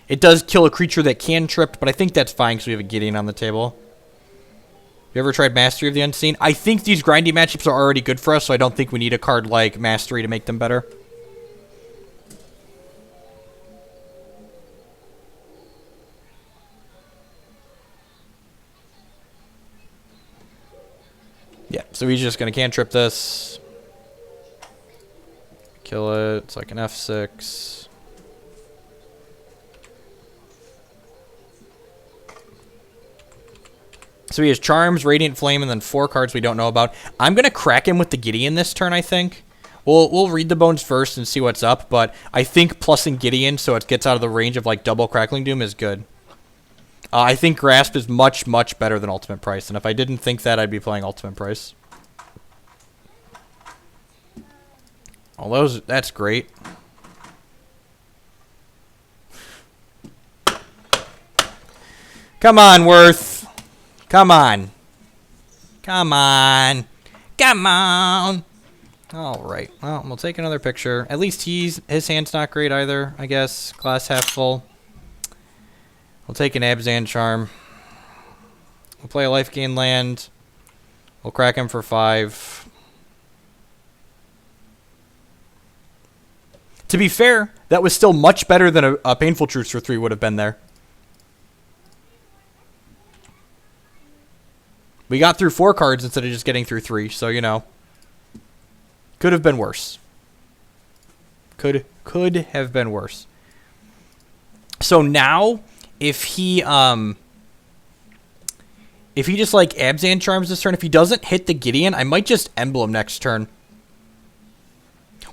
It does kill a creature that can trip, but I think that's fine because we have a Gideon on the table. You ever tried Mastery of the Unseen? I think these grindy matchups are already good for us, so I don't think we need a card like Mastery to make them better. Yeah, so he's just going to cantrip this. Kill it. It's like an F6. So he has Charms, Radiant Flame, and then 4 cards we don't know about. I'm going to crack him with the Gideon this turn, I think. We'll read the bones first and see what's up, but I think plussing Gideon so it gets out of the range of like double Crackling Doom is good. I think Grasp is much, much better than Ultimate Price, and if I didn't think that, I'd be playing Ultimate Price. Oh, that's great. Come on, Worth. Come on. Come on. Come on. All right. Well, we'll take another picture. At least his hand's not great either, I guess. Glass half full. We'll take an Abzan Charm. We'll play a life gain land. We'll crack him for 5. To be fair, that was still much better than a Painful Truths for 3 would have been there. We got through 4 cards instead of just getting through 3, so, you know. Could have been worse. Could have been worse. So now, if he just, like, Abzan Charms this turn, if he doesn't hit the Gideon, I might just Emblem next turn.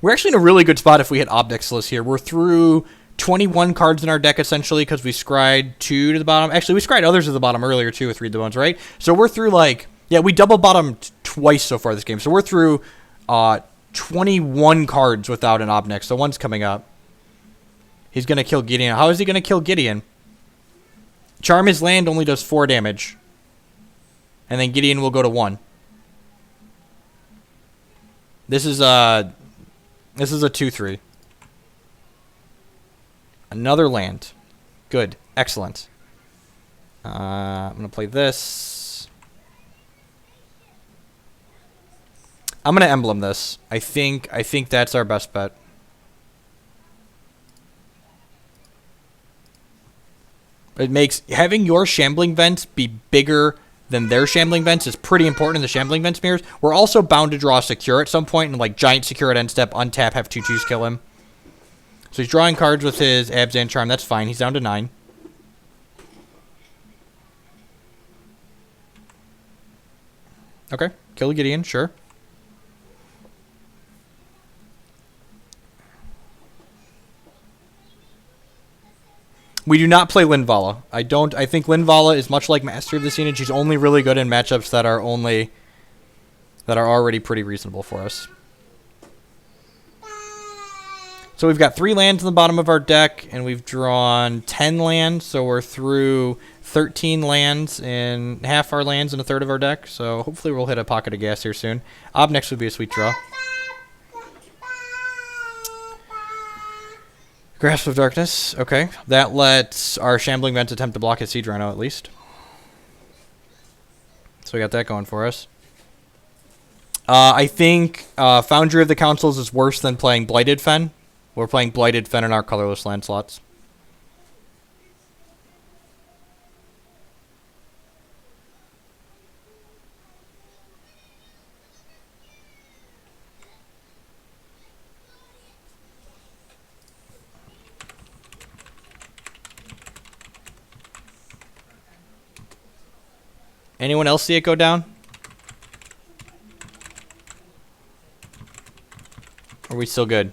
We're actually in a really good spot if we hit Obnixilus here. We're through 21 cards in our deck, essentially, because we scried 2 to the bottom. Actually, we scried others to the bottom earlier, too, with Read the Bones, right? So we're through, like... Yeah, we double bottomed twice so far this game. So we're through 21 cards without an Obnix. So one's coming up. He's going to kill Gideon. How is he going to kill Gideon? Charm his land only does 4 damage. And then Gideon will go to 1. This is a 2/3. Another land. Good. Excellent. I'm going to play this. I'm going to Emblem this. I think that's our best bet. It makes having your Shambling Vents be bigger than their Shambling Vents is pretty important in the Shambling Vents mirrors. We're also bound to draw Secure at some point, and like Giant Secure at end step, untap, have 2/2s kill him. So he's drawing cards with his Abzan Charm. That's fine. He's down to 9. Okay. Kill Gideon, sure. We do not play Linvala. I think Linvala is much like Master of the Scene, and she's only really good in matchups that are already pretty reasonable for us. So we've got 3 lands in the bottom of our deck, and we've drawn 10 lands, so we're through 13 lands in half our lands and a third of our deck, so hopefully we'll hit a pocket of gas here soon. Obnex would be a sweet draw. Grasp of Darkness, okay. That lets our Shambling Vents attempt to block his Siege Rhino at least. So we got that going for us. I think Foundry of the Councils is worse than playing Blighted Fen. We're playing Blighted Fen in our colorless land slots. Anyone else see it go down? Are we still good?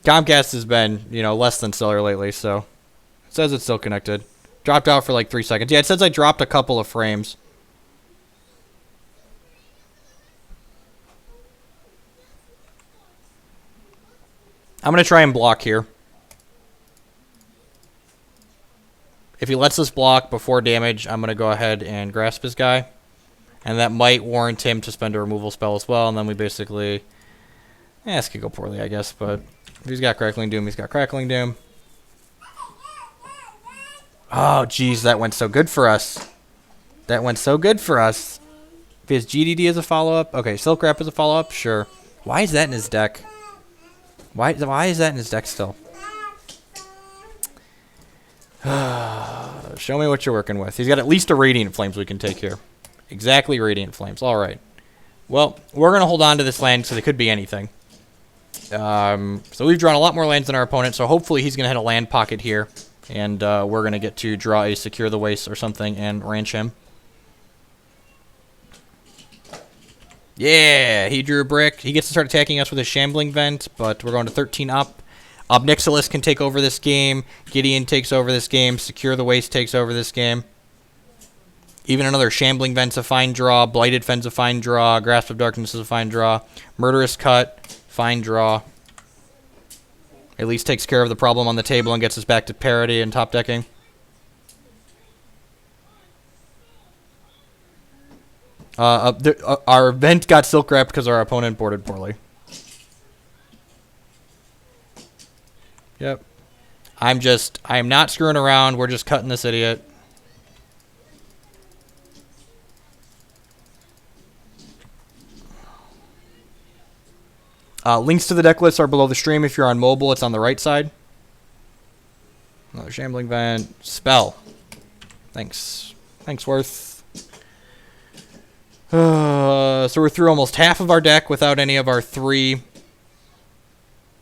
Comcast has been, less than stellar lately, so it says it's still connected. Dropped out for like 3 seconds. Yeah, it says I dropped a couple of frames. I'm going to try and block here. If he lets us block before damage, I'm going to go ahead and grasp his guy. And that might warrant him to spend a removal spell as well, and then we basically... this could go poorly, I guess, but if he's got Crackling Doom, he's got Crackling Doom. Oh, geez, that went so good for us. That went so good for us. If he has GDD as a follow-up. Okay, Silk Wrap as a follow-up. Sure. Why is that in his deck? Why is that in his deck still? Show me what you're working with. He's got at least a Radiant Flames we can take here. Exactly Radiant Flames. All right. Well, we're going to hold on to this land because it could be anything. So we've drawn a lot more lands than our opponent, so hopefully he's going to hit a land pocket here. And we're going to get to draw a Secure the Waste or something and ranch him. Yeah, he drew a brick. He gets to start attacking us with a Shambling Vent, but we're going to 13 up. Ob Nixilis can take over this game. Gideon takes over this game. Secure the Waste takes over this game. Even another Shambling Vent's a fine draw. Blighted Fen's a fine draw. Grasp of Darkness is a fine draw. Murderous Cut, fine draw. At least takes care of the problem on the table and gets us back to parity and top decking. Our event got Silk Wrapped because our opponent boarded poorly. Yep. I am not screwing around. We're just cutting this idiot. Links to the deck lists are below the stream. If you're on mobile, it's on the right side. Another Shambling Vent. Spell. Thanks. Thanks, Worth. So we're through almost half of our deck without any of our three.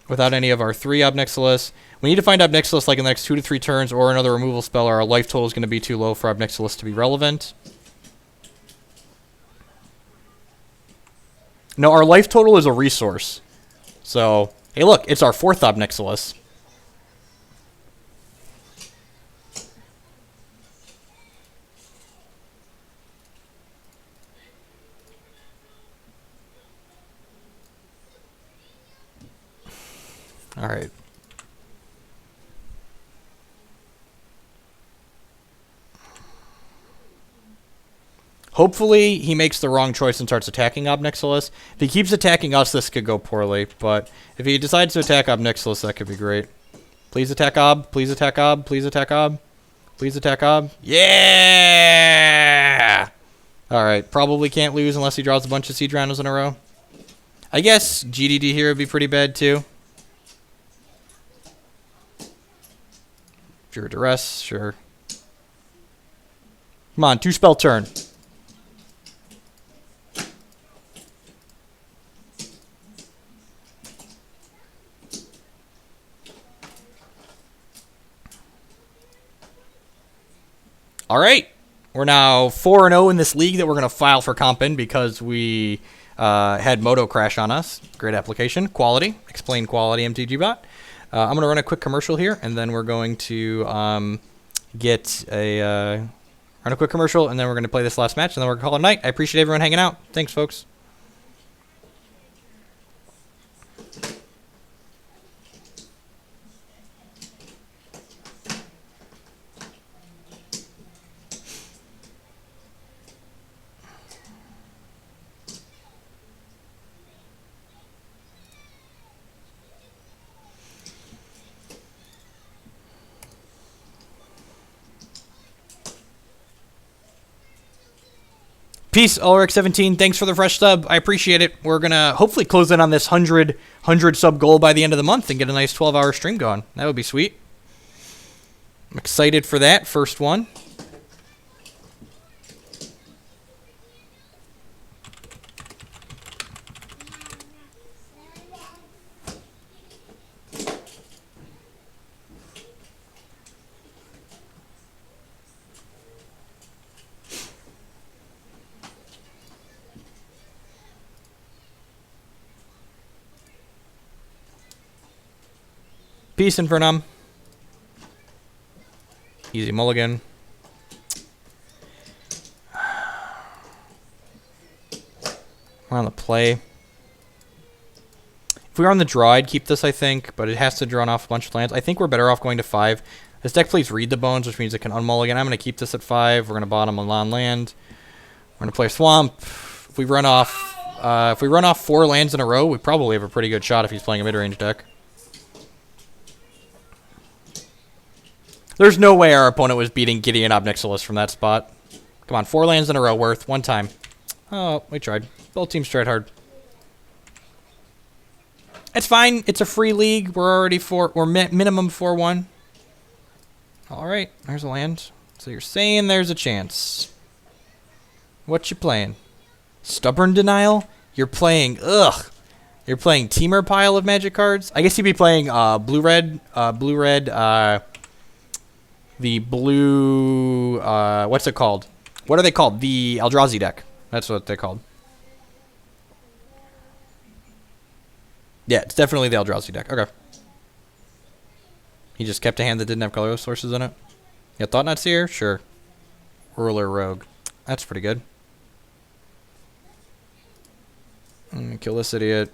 Without any of our three Ob Nixilis. We need to find Ob Nixilis like in the next 2 to 3 turns, or another removal spell, or our life total is going to be too low for Ob Nixilis to be relevant. No, our life total is a resource. So, hey look, it's our 4th Ob Nixilis. All right. Hopefully, he makes the wrong choice and starts attacking Ob Nixilis. If he keeps attacking us, this could go poorly. But if he decides to attack Ob Nixilis, that could be great. Please attack Ob. Please attack Ob. Please attack Ob. Please attack Ob. Yeah! All right. Probably can't lose unless he draws a bunch of Siege Rhinos in a row. I guess GDD here would be pretty bad, too. Sure, Duress. Sure. Come on. 2-spell turn. All right, we're now 4-0 in this league that we're going to file for comp in because we had Moto crash on us. Great application. Quality. Explain quality, MTG bot. I'm going to run a quick commercial here, and then we're going to run a quick commercial, and then we're going to play this last match, and then we're going to call it a night. I appreciate everyone hanging out. Thanks, folks. Peace, Ulrich17. Thanks for the fresh sub. I appreciate it. We're going to hopefully close in on this 100 sub goal by the end of the month and get a nice 12-hour stream going. That would be sweet. I'm excited for that. First one. Peace, Infernum. Easy mulligan. We're on the play. If we were on the draw, I'd keep this, I think, but it has to draw off a bunch of lands. I think we're better off going to 5. This deck plays Read the Bones, which means it can unmulligan. I'm going to keep this at 5. We're going to bottom a non-land. We're going to play Swamp. If we run off 4 lands in a row, we probably have a pretty good shot if he's playing a mid-range deck. There's no way our opponent was beating Gideon Ob Nixilis from that spot. Come on, 4 lands in a row worth. One time. Oh, we tried. Both teams tried hard. It's fine. It's a free league. We're already minimum 4-1. All right, there's a land. So you're saying there's a chance. What you playing? Stubborn Denial? You're playing, You're playing Teamer pile of Magic cards? I guess you'd be playing blue-red, the blue, what's it called? What are they called? The Eldrazi deck. That's what they're called. Yeah, it's definitely the Eldrazi deck. Okay. He just kept a hand that didn't have colorless sources in it. Yeah, Thought-Knot Seer? Sure. Whirler Rogue. That's pretty good. Kill this idiot.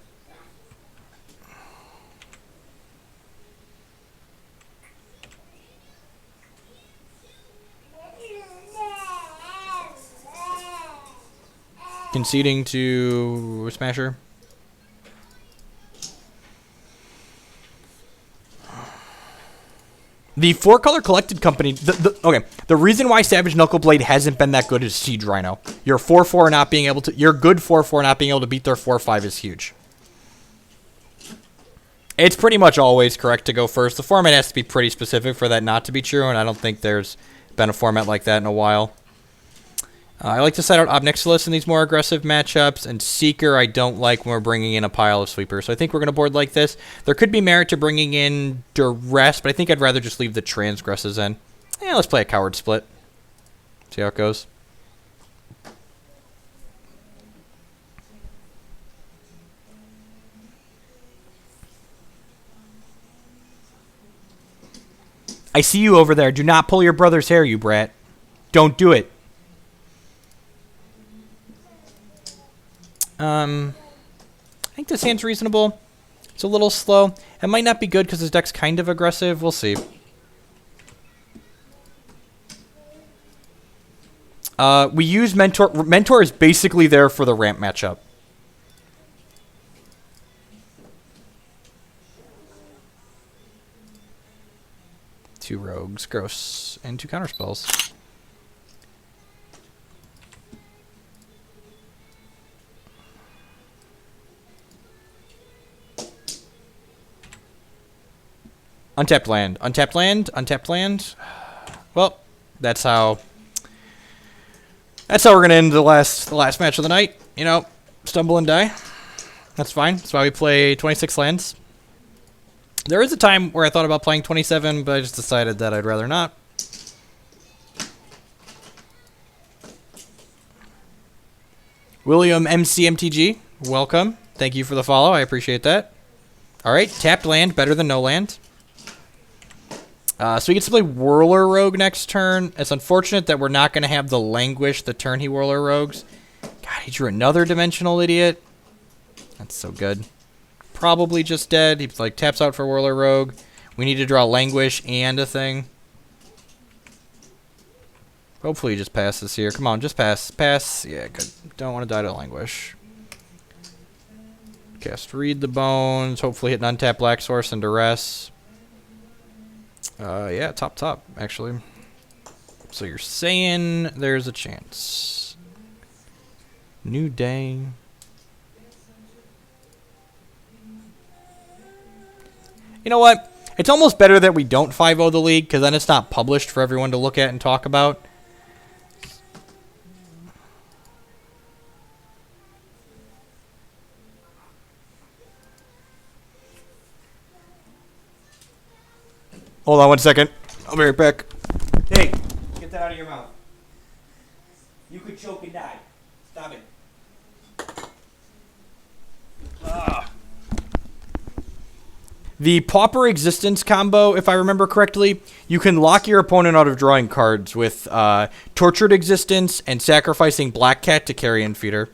Conceding to Smasher. The 4-color collected company. Okay, the reason why Savage Knuckleblade hasn't been that good is Siege Rhino. Your 4/4 not being able to. Your good 4/4 not being able to beat their 4/5 is huge. It's pretty much always correct to go first. The format has to be pretty specific for that not to be true, and I don't think there's been a format like that in a while. I like to set out Ob Nixilis in these more aggressive matchups, and Seeker I don't like when we're bringing in a pile of sweepers. So I think we're going to board like this. There could be merit to bringing in Duress, but I think I'd rather just leave the Transgresses in. Yeah, let's play a Coward Split. See how it goes. I see you over there. Do not pull your brother's hair, you brat. Don't do it. I think this hand's reasonable. It's a little slow. It might not be good because his deck's kind of aggressive. We'll see. We use Mentor. Mentor is basically there for the ramp matchup. Two rogues, gross, and 2 counterspells. Untapped land. Untapped land. Untapped land. Well, that's how we're gonna end the last match of the night. You know, stumble and die. That's fine. That's why we play 26 lands. There is a time where I thought about playing 27, but I just decided that I'd rather not. William MCMTG, welcome. Thank you for the follow. I appreciate that. All right, tapped land, better than no land. So he gets to play Whirler Rogue next turn. It's unfortunate that we're not going to have the Languish the turn he Whirler Rogues. God, he drew another Dimensional Idiot. That's so good. Probably just dead. He like taps out for Whirler Rogue. We need to draw Languish and a thing. Hopefully he just passes here. Come on, just pass. Pass. Yeah, good. Don't want to die to Languish. Cast Read the Bones. Hopefully hit an untapped Black Source and Duress. Yeah, top, actually. So you're saying there's a chance. New Day. You know what? It's almost better that we don't 5-0 the league, because then it's not published for everyone to look at and talk about. Hold on 1 second. I'll be right back. Hey, get that out of your mouth. You could choke and die. Stop it. The Pauper Existence combo, if I remember correctly, you can lock your opponent out of drawing cards with Tortured Existence and sacrificing Black Cat to Carrion Feeder.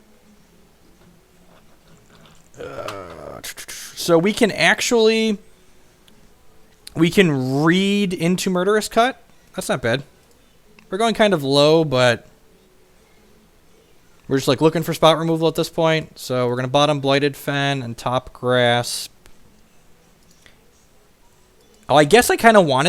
So we can actually... We can read into Murderous Cut. That's not bad. We're going kind of low, but we're just like looking for spot removal at this point. So we're going to bottom Blighted Fen and top Grasp. Oh, I guess I kind of wanted